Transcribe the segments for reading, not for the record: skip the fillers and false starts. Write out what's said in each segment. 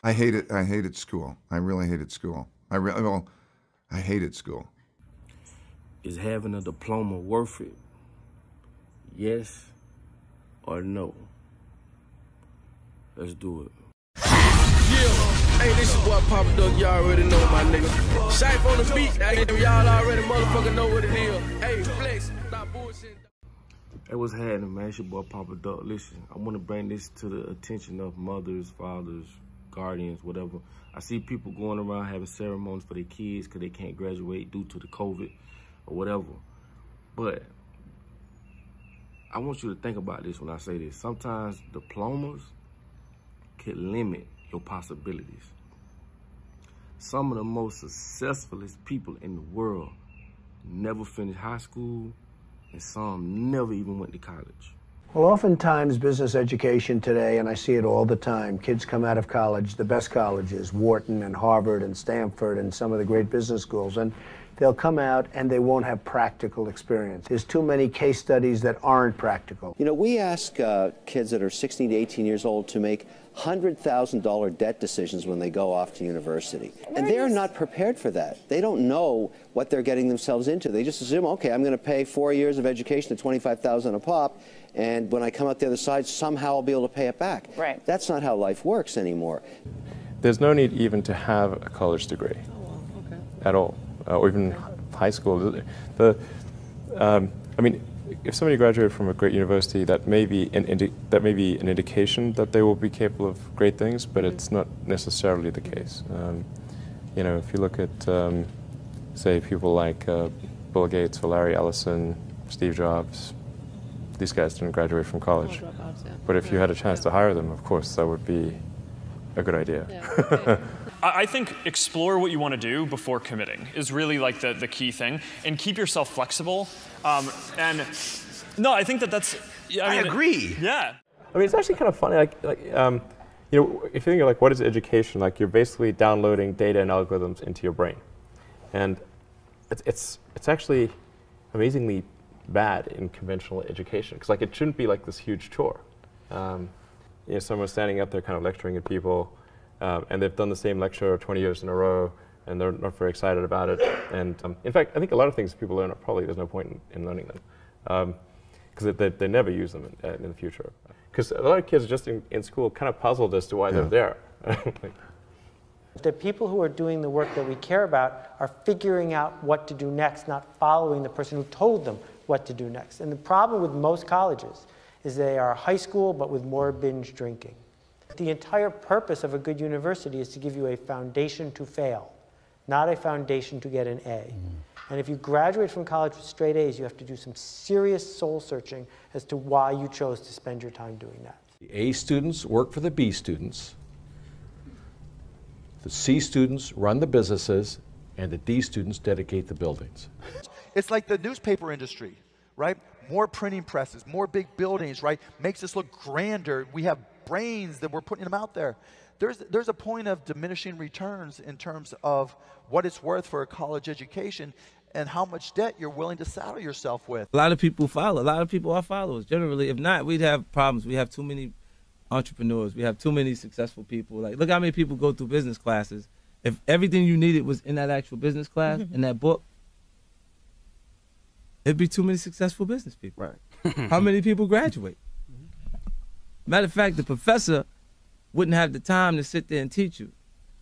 I hate it. I hated school. I really hated school. I hated school. Is having a diploma worth it? Yes or no? Let's do it. Yeah, hey, this is boy Papa Duck. Y'all already know my nigga. Shipe on the beat. Hey, y'all already motherfucking know what it is. Hey, flex, not bullshit. Hey, what's happening, man? It's your boy Papa Duck. Listen, I want to bring this to the attention of mothers, fathers, guardians, whatever. I see people going around having ceremonies for their kids because they can't graduate due to the COVID or whatever. But I want you to think about this when I say this. Sometimes diplomas can limit your possibilities. Some of the most successfulest people in the world never finished high school, and some never even went to college. Well, oftentimes business education today, and I see it all the time, kids come out of college, the best colleges, Wharton and Harvard and Stanford and some of the great business schools, and they'll come out and they won't have practical experience. There's too many case studies that aren't practical. You know, we ask kids that are 16 to 18 years old to make $100,000 debt decisions when they go off to university. And they're not prepared for that. They don't know what they're getting themselves into. They just assume, okay, I'm going to pay 4 years of education at $25,000 a pop, and when I come out the other side, somehow I'll be able to pay it back. Right. That's not how life works anymore. There's no need even to have a college degree at all, or even high school. I mean, if somebody graduated from a great university, that may be an indication that they will be capable of great things, but it's not necessarily the case. You know, if you look at, say, people like Bill Gates or Larry Ellison, Steve Jobs, these guys didn't graduate from college. But if you had a chance to hire them, of course, that would be a good idea. Yeah. I think explore what you want to do before committing is really like the key thing, and keep yourself flexible. And no, I think that's. I agree. Yeah. I mean, it's actually kind of funny. You know, if you think of like what is education, like you're basically downloading data and algorithms into your brain, and it's actually amazingly bad in conventional education because like it shouldn't be like this huge chore. You know, someone's standing up there kind of lecturing at people. And they've done the same lecture 20 years in a row, and they're not very excited about it. And in fact, I think a lot of things people learn, probably there's no point in learning them, because they never use them in the future. Because a lot of kids are just in school kind of puzzled as to why they're there. The people who are doing the work that we care about are figuring out what to do next, not following the person who told them what to do next. And the problem with most colleges is they are high school, but with more binge drinking. The entire purpose of a good university is to give you a foundation to fail, not a foundation to get an A. And if you graduate from college with straight A's, you have to do some serious soul searching as to why you chose to spend your time doing that. The A students work for the B students, the C students run the businesses, and the D students dedicate the buildings. It's like the newspaper industry, right? More printing presses, more big buildings, right? Makes us look grander. We have brains that we're putting them out there. There's a point of diminishing returns in terms of what it's worth for a college education and how much debt you're willing to saddle yourself with. A lot of people follow. A lot of people are followers. Generally, if not, we'd have problems. We have too many entrepreneurs. We have too many successful people. Like, look how many people go through business classes. If everything you needed was in that actual business class, in that book, it'd be too many successful business people. Right. How many people graduate? Matter of fact, the professor wouldn't have the time to sit there and teach you.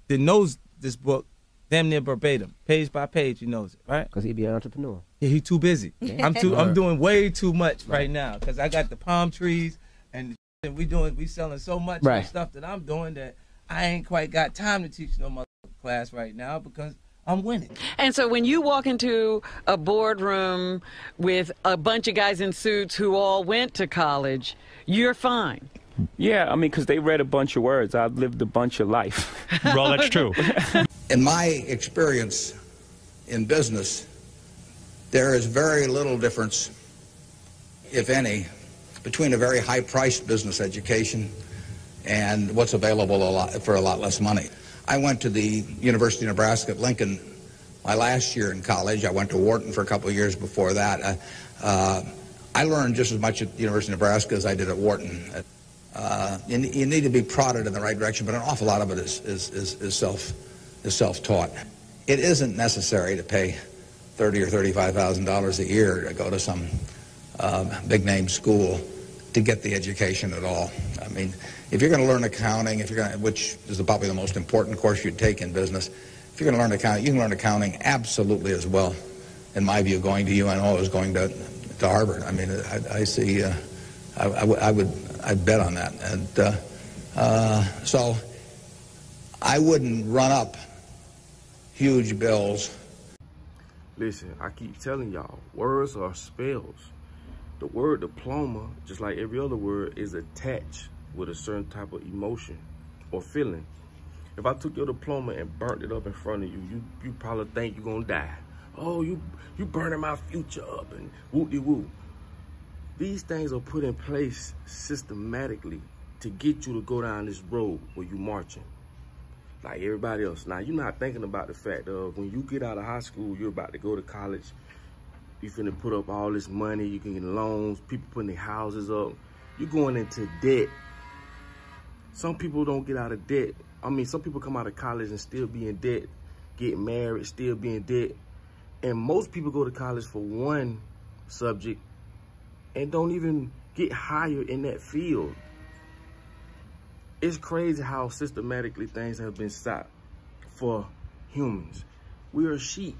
That knows this book damn near verbatim, page by page. He knows it, right? Because he'd be an entrepreneur. Yeah, he's too busy. I'm doing way too much right now because I got the palm trees and we selling so much stuff that I'm doing that I ain't quite got time to teach no mother class right now because I'm winning. And so when you walk into a boardroom with a bunch of guys in suits who all went to college, you're fine. Yeah, I mean, because they read a bunch of words. I've lived a bunch of life. Well, that's true. In my experience in business, there is very little difference, if any, between a very high-priced business education and what's available for a lot less money. I went to the University of Nebraska at Lincoln my last year in college. I went to Wharton for a couple of years before that. I learned just as much at the University of Nebraska as I did at Wharton. You need to be prodded in the right direction, but an awful lot of it is self-taught. It isn't necessary to pay $30,000 or $35,000 a year to go to some big-name school to get the education at all. I mean, if you're going to learn accounting, which is probably the most important course you'd take in business, if you're going to learn accounting, you can learn accounting absolutely as well, in my view, going to UNO as going to Harvard. I mean, I see. I'd bet on that, and so I wouldn't run up huge bills. Listen, I keep telling y'all, words are spells. The word diploma, just like every other word, is attached with a certain type of emotion or feeling. If I took your diploma and burnt it up in front of you, you probably think you're gonna die. Oh, you burning my future up and whoop-de-whoop. These things are put in place systematically to get you to go down this road where you're marching like everybody else. Now, you're not thinking about the fact of when you get out of high school, you're about to go to college. You finna put up all this money. You can get loans. People putting their houses up. You're going into debt. Some people don't get out of debt. I mean, some people come out of college and still be in debt, get married, still be in debt. And most people go to college for one subject and don't even get hired in that field. It's crazy how systematically things have been set for humans. We are sheep.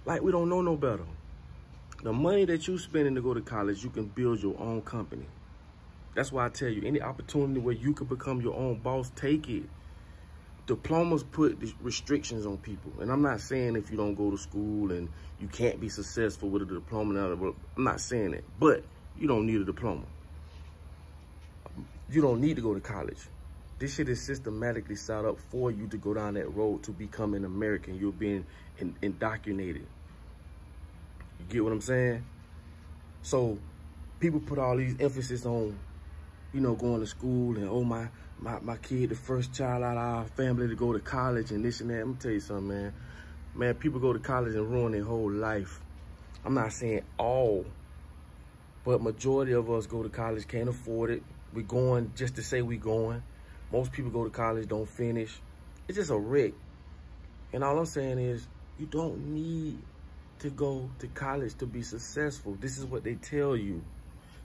Like we don't know no better. The money that you spending to go to college, you can build your own company. That's why I tell you, any opportunity where you can become your own boss, take it. Diplomas put restrictions on people. And I'm not saying if you don't go to school and you can't be successful with a diploma, I'm not saying that, but you don't need a diploma. You don't need to go to college. This shit is systematically set up for you to go down that road to become an American. You're being indoctrinated. You get what I'm saying? So people put all these emphasis on, you know, going to school and, oh, my kid, the first child out of our family to go to college and this and that. Let me tell you something, man. Man, people go to college and ruin their whole life. I'm not saying all, but majority of us go to college, can't afford it. We're going just to say we're going. Most people go to college, don't finish. It's just a wreck. And all I'm saying is, you don't need to go to college to be successful. This is what they tell you.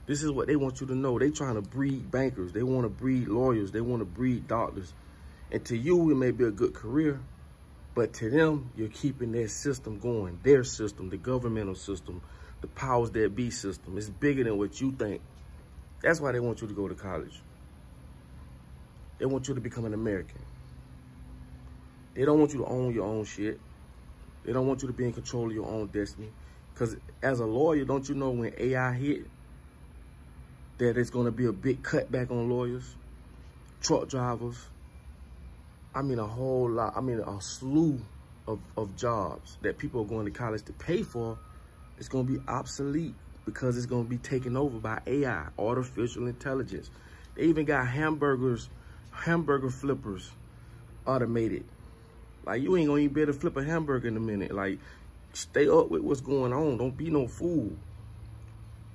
This is what they want you to know. They trying to breed bankers. They want to breed lawyers. They want to breed doctors. And to you, it may be a good career, but to them, you're keeping their system going. Their system, the governmental system, the powers that be system. It's bigger than what you think. That's why they want you to go to college. They want you to become an American. They don't want you to own your own shit. They don't want you to be in control of your own destiny. Because as a lawyer, don't you know when AI hit, that it's going to be a big cutback on lawyers, truck drivers. I mean, a whole lot. I mean, a slew of jobs that people are going to college to pay for. It's going to be obsolete because it's going to be taken over by AI, artificial intelligence. They even got hamburger flippers automated. Like, you ain't going to even be able to flip a hamburger in a minute. Like, stay up with what's going on. Don't be no fool.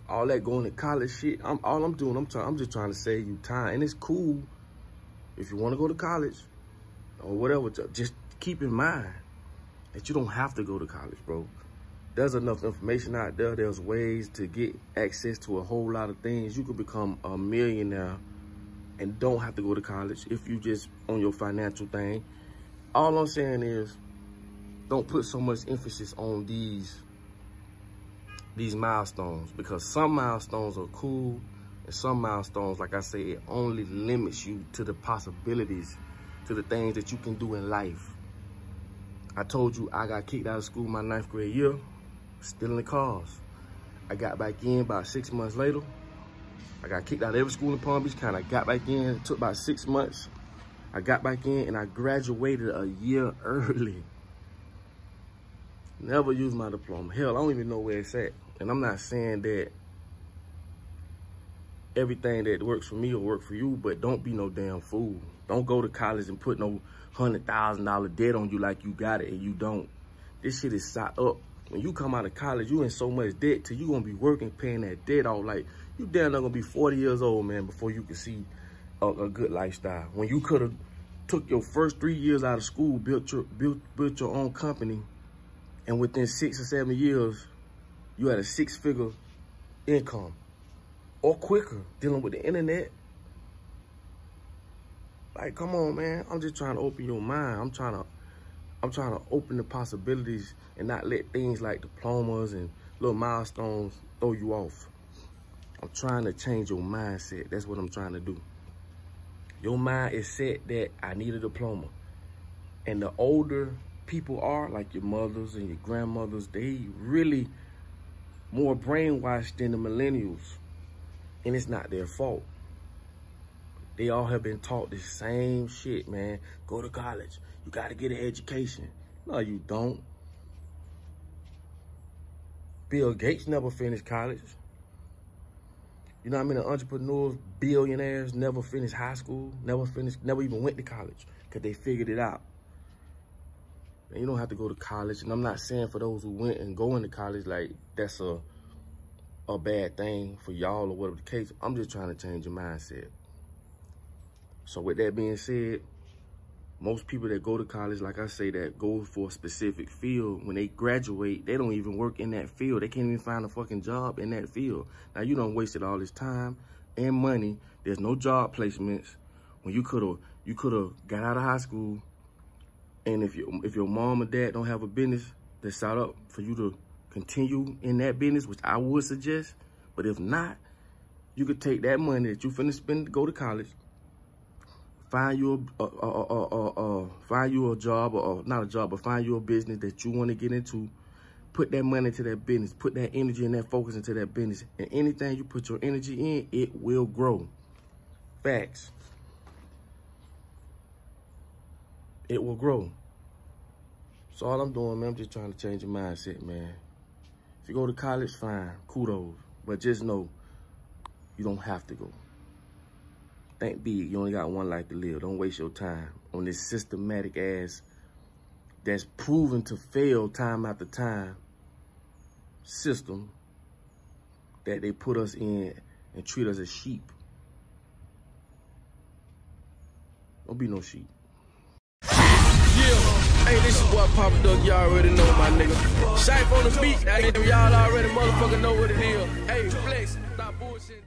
All that going to college shit, I'm just trying to save you time. And it's cool if you want to go to college or whatever. Just keep in mind that you don't have to go to college, bro. There's enough information out there. There's ways to get access to a whole lot of things. You could become a millionaire and don't have to go to college if you just on your financial thing. All I'm saying is, don't put so much emphasis on these milestones, because some milestones are cool and some milestones, like I say, it only limits you to the possibilities, to the things that you can do in life. I told you I got kicked out of school my 9th grade year, still in the cars. I got back in about 6 months later. I got kicked out of every school in Palm Beach County. I got back in, it took about 6 months. I got back in and I graduated a year early. Never used my diploma. Hell, I don't even know where it's at. And I'm not saying that everything that works for me will work for you, but don't be no damn fool. Don't go to college and put no $100,000 debt on you like you got it and you don't. This shit is set up. When you come out of college, you in so much debt till you gonna be working, paying that debt off. Like, you damn not gonna be 40 years old, man, before you can see a good lifestyle. When you could have took your first 3 years out of school, built your own company, and within 6 or 7 years, you had a 6-figure income, or quicker, dealing with the internet. Like, come on, man. I'm just trying to open your mind. I'm trying to open the possibilities and not let things like diplomas and little milestones throw you off. I'm trying to change your mindset. That's what I'm trying to do. Your mind is set that I need a diploma. And the older people are, like your mothers and your grandmothers, they really more brainwashed than the millennials. And it's not their fault. They all have been taught the same shit, man. Go to college. You got to get an education. No, you don't. Bill Gates never finished college. You know how many entrepreneurs, billionaires never finished high school, never even went to college because they figured it out. And you don't have to go to college. And I'm not saying for those who went and go into college, like that's a bad thing for y'all or whatever the case. I'm just trying to change your mindset. So with that being said, most people that go to college, like I say, that go for a specific field, when they graduate, they don't even work in that field. They can't even find a fucking job in that field. Now, you done wasted all this time and money. There's no job placements. When you could have got out of high school, and if your mom or dad don't have a business that's set up for you to continue in that business, which I would suggest, but if not, you could take that money that you finna spend to go to college, find you a job, or not a job, but find you a business that you want to get into. Put that money into that business. Put that energy and that focus into that business. And anything you put your energy in, it will grow. Facts. It will grow. So all I'm doing, man, I'm just trying to change your mindset, man. If you go to college, fine, kudos. But just know, you don't have to go. Think big. You only got one life to live. Don't waste your time on this systematic ass that's proven to fail time after time system that they put us in and treat us as sheep. Don't be no sheep. Hey, this is what Papa Duck, y'all already know, my nigga. Shipe on the beat, y'all already motherfucker know what it is. Hey, flex, not bullshit.